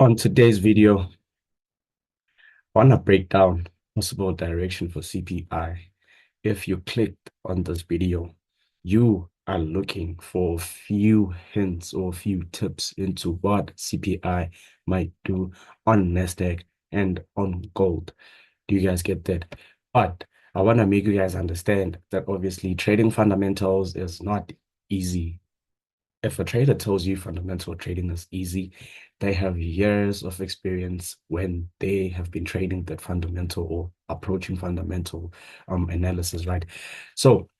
On today's video, I want to break down possible direction for CPI. If you clicked on this video, you are looking for a few hints or a few tips into what CPI might do on Nasdaq and on gold. Do you guys get that? But I want to make you guys understand that obviously trading fundamentals is not easy. If a trader tells you fundamental trading is easy, they have years of experience when they have been trading that fundamental or approaching fundamental analysis, right? So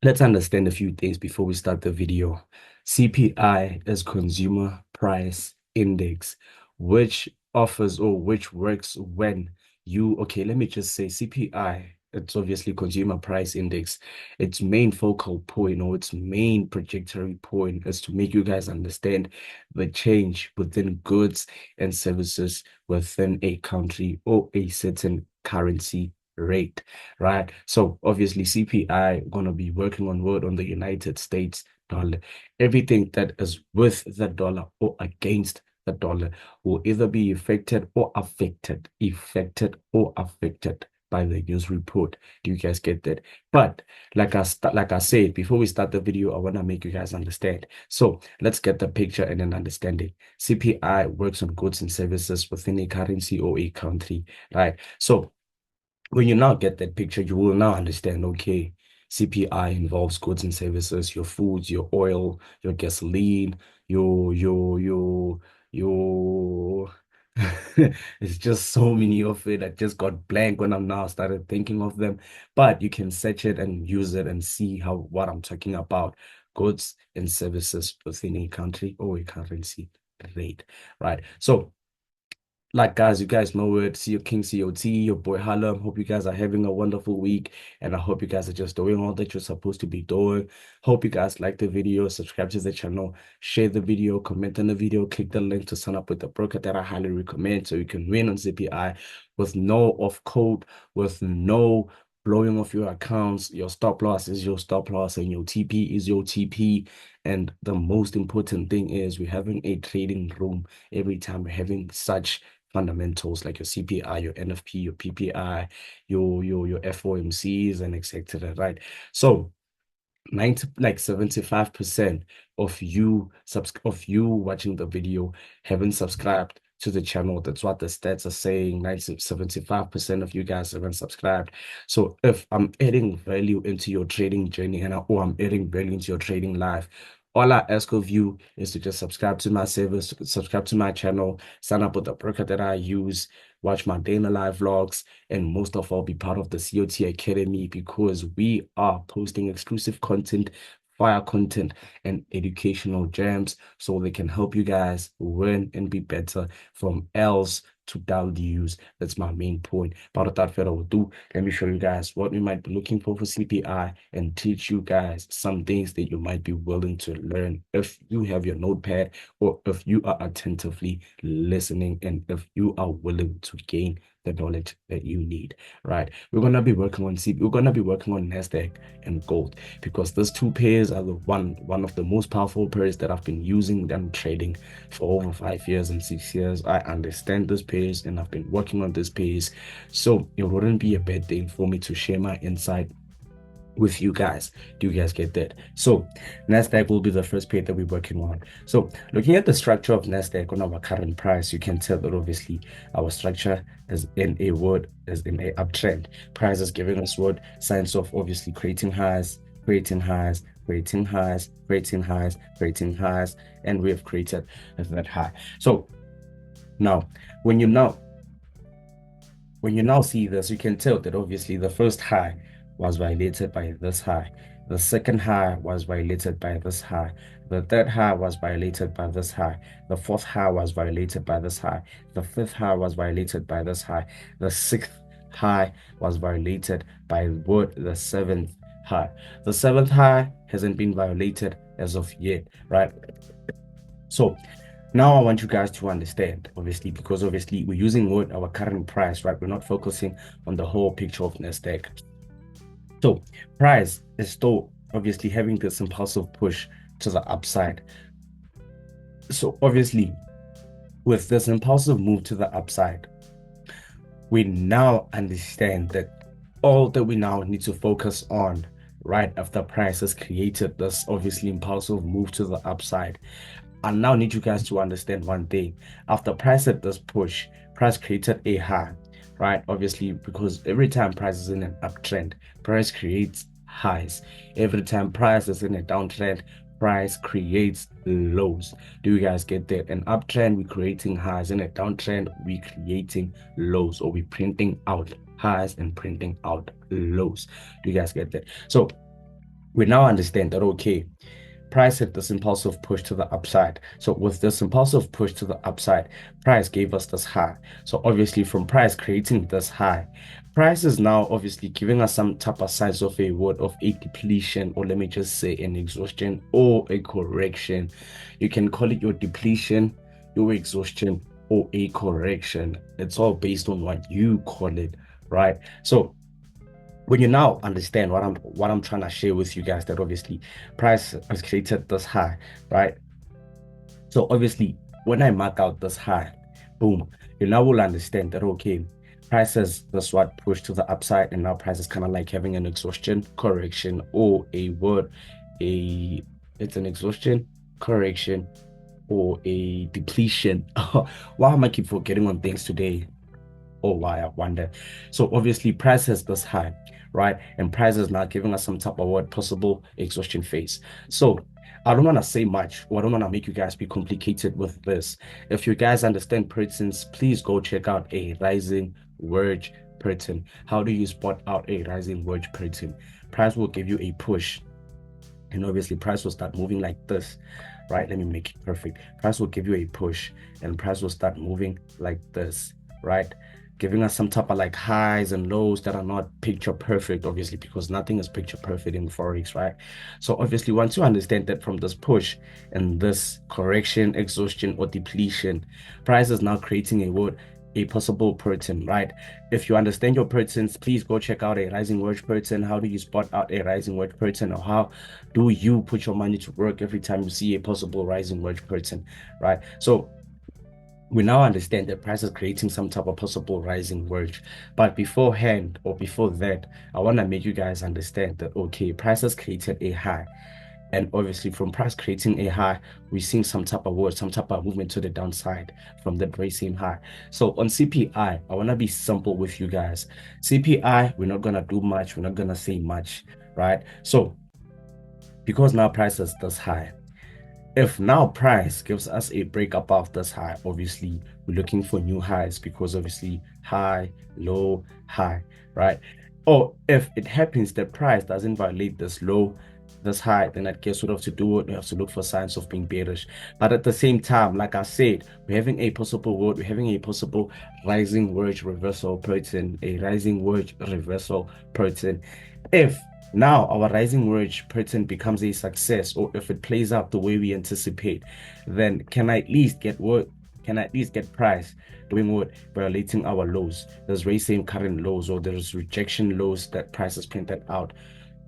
let's understand a few things before we start the video. CPI is Consumer Price Index, which offers or which works when okay, let me just say CPI, it's obviously Consumer Price Index. Its main focal point or its main trajectory point is to make you guys understand the change within goods and services within a country or a certain currency rate, right? So obviously CPI gonna be working on word on the United States dollar. Everything that is with the dollar or against the dollar will either be affected or affected by the news report. Do you guys get that? But like I said before we start the video, I want to make you guys understand. So let's get the picture and an understanding. CPI works on goods and services within a currency or a country, right? So when you now get that picture, you will now understand, okay, CPI involves goods and services, your foods, your oil, your gasoline, your it's just so many of it. I just got blank when I'm now started thinking of them. But you can search it and use it and see how what I'm talking about. Goods and services within a country or a currency rate, right? So like guys, you guys know it. See your King COT, your boy Harlem. Hope you guys are having a wonderful week. And I hope you guys are just doing all that you're supposed to be doing. Hope you guys like the video, subscribe to the channel, share the video, comment on the video, click the link to sign up with the broker that I highly recommend so you can win on CPI with no off code, with no blowing off your accounts. Your stop loss is your stop loss and your TP is your TP. And the most important thing is we're having a trading room every time we're having such fundamentals like your CPI, your NFP, your PPI, your FOMCs and etc. Right? So 90 like 75% of you watching the video haven't subscribed to the channel. That's what the stats are saying. 75% of you guys haven't subscribed. So if I'm adding value into your trading journey or I'm adding value into your trading life, all I ask of you is to just subscribe to my service, subscribe to my channel, sign up with the broker that I use, watch my day in the live vlogs, and most of all, be part of the COT Academy because we are posting exclusive content, fire content, and educational gems so they can help you guys learn and be better from L's to W's. That's my main point. But without further ado, let me show you guys what we might be looking for CPI and teach you guys some things that you might be willing to learn if you have your notepad or if you are attentively listening and if you are willing to gain the knowledge that you need, right? We're gonna be working on Nasdaq and gold because those two pairs are the one of the most powerful pairs that I've been using and trading for over 5 years and 6 years. I understand this pairs and I've been working on this pairs. So it wouldn't be a bad thing for me to share my insight with you guys. Do you guys get that? So Nasdaq will be the first pair that we're working on. So looking at the structure of Nasdaq on our current price, you can tell that obviously our structure is in a uptrend. Price is giving us what signs of obviously creating highs, creating highs, creating highs, creating highs, creating highs, and we have created that high. So now when you now see this, you can tell that obviously the first high was violated by this high. The second high was violated by this high. The third high was violated by this high. The fourth high was violated by this high. The fifth high was violated by this high. The sixth high was violated by the seventh high. The seventh high hasn't been violated as of yet, right? So now I want you guys to understand, obviously, because obviously we're using our current price, right? We're not focusing on the whole picture of Nasdaq. So price is still obviously having this impulsive push to the upside. So obviously With this impulsive move to the upside, we now understand that all that we now need to focus on right after price has created this obviously impulsive move to the upside. I now need you guys to understand one thing. After price at this push, price created a high, right? Obviously, because every time price is in an uptrend, price creates highs. Every time price is in a downtrend, price creates lows. Do you guys get that? An uptrend, we're creating highs. In a downtrend, we're creating lows, or we're printing out highs and printing out lows. Do you guys get that? So we now understand that, okay, price hit this impulsive push to the upside. So with this impulsive push to the upside, price gave us this high. So obviously from price creating this high, price is now obviously giving us some type of signs of a word of a depletion, or let me just say an exhaustion or a correction. You can call it your depletion, your exhaustion, or a correction. It's all based on what you call it, right? So when you now understand what I'm trying to share with you guys, that obviously price has created this high, right? So obviously when I mark out this high, boom, you now will understand that, okay, price has this what pushed to the upside, and now price is kind of like having an exhaustion correction, or a word, a it's an exhaustion correction or a depletion. Why am I keep forgetting on things today? Oh, why, I wonder. So obviously price has this high, right? And price is now giving us some type of what possible exhaustion phase. So I don't want to say much, or I don't want to make you guys be complicated with this. If you guys understand patterns, please go check out a rising wedge pattern. How do you spot out a rising wedge pattern? Price will give you a push, and obviously price will start moving like this, right? Let me make it perfect. Price will give you a push, and price will start moving like this, right? Giving us some type of like highs and lows that are not picture perfect, obviously, because nothing is picture perfect in forex, right? So obviously once you understand that from this push and this correction, exhaustion, or depletion, price is now creating a word, a possible pattern, right? If you understand your patterns, please go check out a rising wedge pattern. How do you spot out a rising wedge pattern, or how do you put your money to work every time you see a possible rising wedge pattern, right? So we now understand that price is creating some type of possible rising wedge. But beforehand, or before that, I want to make you guys understand that, okay, price has created a high. And obviously, from price creating a high, we're seeing some type of word, some type of movement to the downside from the very same high. So on CPI, I want to be simple with you guys. CPI, we're not going to do much. We're not going to say much, right? So because now price is this high, if now price gives us a break above this high, obviously we're looking for new highs, because obviously high, low, high, right? Or if it happens that price doesn't violate this low, this high, then I guess we have to do it. We have to look for signs of being bearish. But at the same time, like I said, we're having a possible word, we're having a possible rising wedge reversal pattern, a rising wedge reversal pattern. If now our rising wedge pattern becomes a success, or if it plays out the way we anticipate, then can I at least get what? Can I at least get price doing what? Violating our lows. There's same current lows, or there's rejection lows that price has printed out.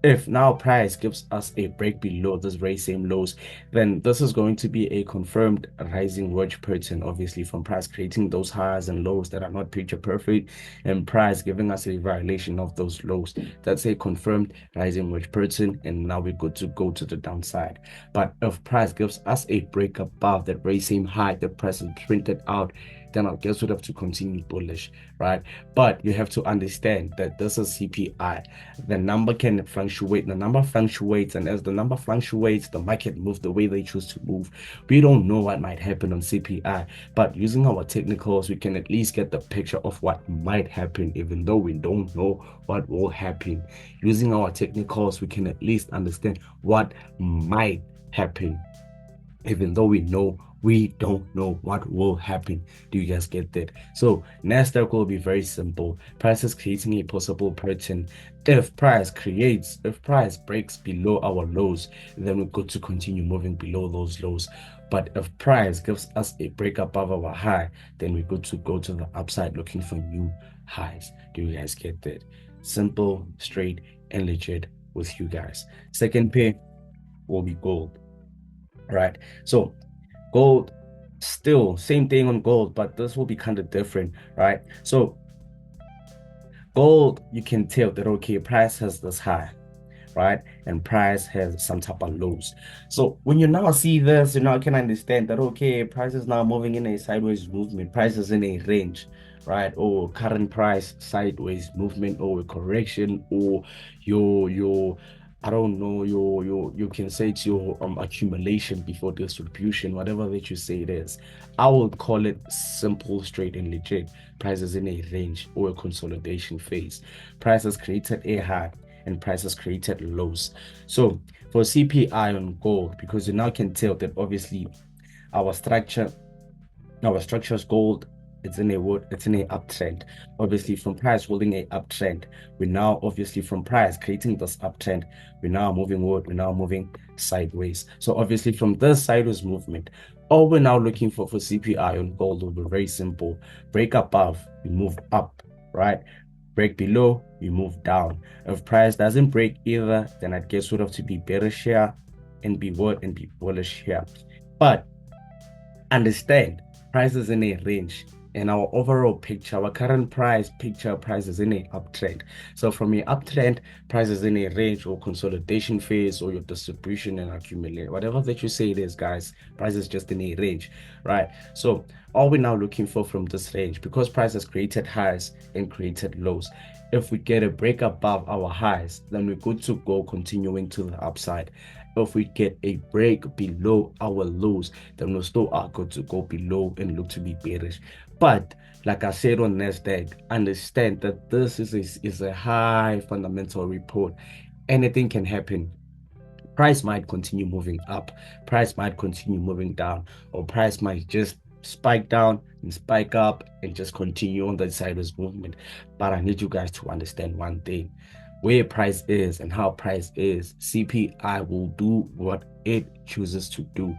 If now price gives us a break below this very same lows, then this is going to be a confirmed rising wedge pattern, obviously from price creating those highs and lows that are not picture perfect, and price giving us a violation of those lows. That's a confirmed rising wedge pattern, and now we're good to go to the downside. But if price gives us a break above that very same high that price has printed out, then I guess we'd have to continue bullish, right? But you have to understand that this is CPI. The number can fluctuate. The number fluctuates, and as the number fluctuates, the market moves the way they choose to move. We don't know what might happen on CPI, but using our technicals, we can at least get the picture of what might happen, even though we don't know what will happen. Using our technicals, we can at least understand what might happen, even though we don't know what will happen. Do you guys get that? So Nasdaq will be very simple. Price is creating a possible pattern. If price breaks below our lows, then we're good to continue moving below those lows. But if price gives us a break above our high, then we're good to go to the upside looking for new highs. Do you guys get that? Simple, straight, and legit with you guys. Second pair will be gold, right? So gold Still, same thing on gold, but this will be kind of different, right? So gold, you can tell that okay, price has this high, right? And price has some type of lows. So when you now see this, you now can understand that okay, price is now moving in a sideways movement, price is in a range, right? Or current price sideways movement or a correction or your I don't know, your you can say it's your accumulation before distribution, whatever that you say it is. I would call it simple, straight, and legit. Prices in a range or a consolidation phase. Prices created a high and prices created lows. So for CPI on gold, because you now can tell that obviously our structure our structure's gold, it's in a what? It's in a uptrend. Obviously, from price holding a uptrend, we're now obviously from price creating this uptrend. We're now moving what? We're now moving sideways. So obviously, from this sideways movement, all we're now looking for CPI on gold will be very simple. Break above, we move up, right? Break below, we move down. If price doesn't break either, then I guess would have to be bearish here and be what? And be bullish here. But understand prices in a range and our overall picture, our current price is in a uptrend. So from a uptrend, prices in a range or consolidation phase or your distribution and accumulate, whatever that you say it is, guys, price is just in a range, right? So all we're now looking for from this range, because price has created highs and created lows. If we get a break above our highs, then we're good to go continuing to the upside. If we get a break below our lows, then we still are good to go below and look to be bearish. But like I said on Nasdaq, understand that this is a high fundamental report. Anything can happen. Price might continue moving up, price might continue moving down, or price might just spike down and spike up and just continue on that sideways movement. But I need you guys to understand one thing: where price is and how price is, CPI will do what it chooses to do.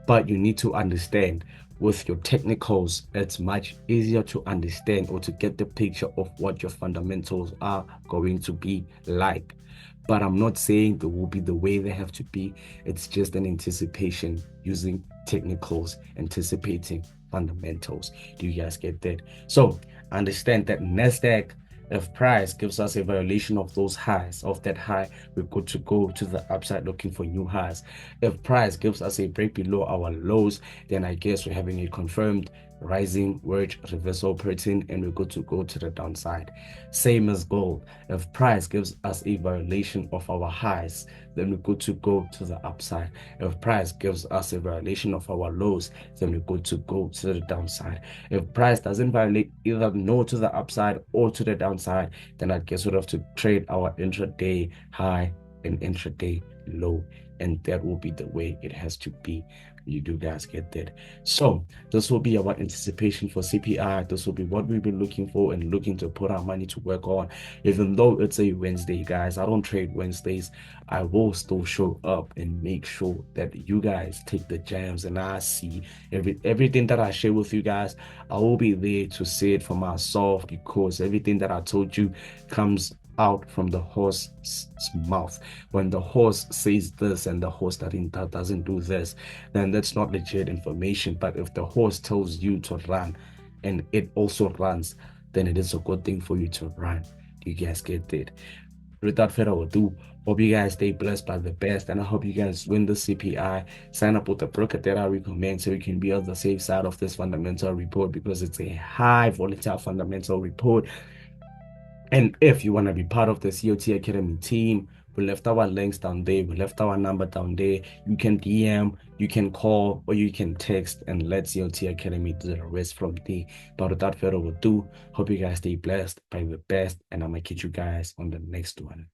But you need to understand with your technicals, it's much easier to understand or to get the picture of what your fundamentals are going to be like. But I'm not saying they will be the way they have to be. It's just an anticipation using technicals, anticipating fundamentals. Do you guys get that? So understand that Nasdaq, if price gives us a violation of those highs, of that high, we're good to go to the upside looking for new highs. If price gives us a break below our lows, then I guess we're having a confirmed rising wedge reversal pattern and we're good to go to the downside. Same as gold. If price gives us a violation of our highs, then we're good to go to the upside. If price gives us a violation of our lows, then we're good to go to the downside. If price doesn't violate either no to the upside or to the downside, then I guess we'd have to trade our intraday high and intraday low. And that will be the way it has to be. You do guys get that? So this will be our anticipation for CPI. This will be what we've been looking for and looking to put our money to work on. Even though it's a Wednesday, guys, I don't trade Wednesdays. I will still show up and make sure that you guys take the jams and I see everything that I share with you guys. I will be there to say it for myself because everything that I told you comes out from the horse's mouth. When the horse says this and the horse doesn't do this, then that's not legit information. But if the horse tells you to run and it also runs, then it is a good thing for you to run. Do you guys get that? Without further ado, hope you guys stay blessed by the best, and I hope you guys win the CPI. Sign up with the broker that I recommend so you can be on the safe side of this fundamental report because it's a high volatile fundamental report. And if you want to be part of the COT Academy team, we left our links down there. We left our number down there. You can DM, you can call, or you can text and let COT Academy do the rest from there. But without further ado, hope you guys stay blessed by the best, and I'm going to catch you guys on the next one.